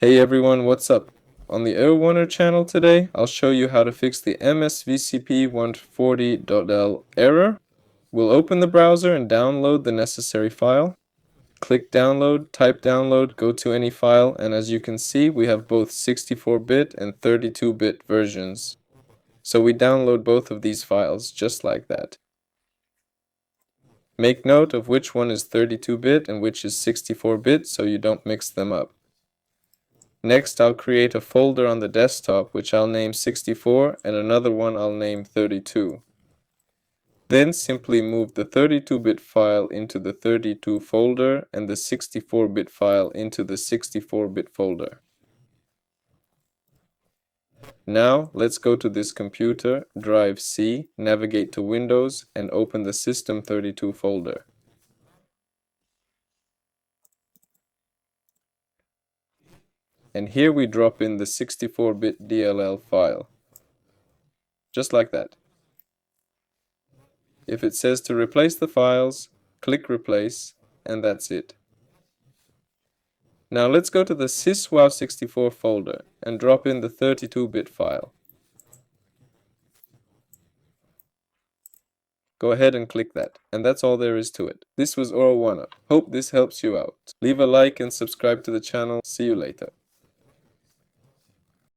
Hey everyone, what's up? On the Airwarner channel today, I'll show you how to fix the MSVCP140.dll error. We'll open the browser and download the necessary file. Click download, type download, go to any file, and as you can see, we have both 64-bit and 32-bit versions. So we download both of these files just like that. Make note of which one is 32-bit and which is 64-bit so you don't mix them up. Next, I'll create a folder on the desktop which I'll name 64 and another one I'll name 32. Then simply move the 32-bit file into the 32 folder and the 64-bit file into the 64-bit folder. Now, let's go to this computer, drive C, navigate to Windows, and open the System32 folder. And here we drop in the 64-bit DLL file. Just like that. If it says to replace the files, click Replace, and that's it. Now let's go to the syswow64 folder and drop in the 32-bit file. Go ahead and click that, and that's all there is to it. This was Airwarner. Hope this helps you out. Leave a like and subscribe to the channel. See you later.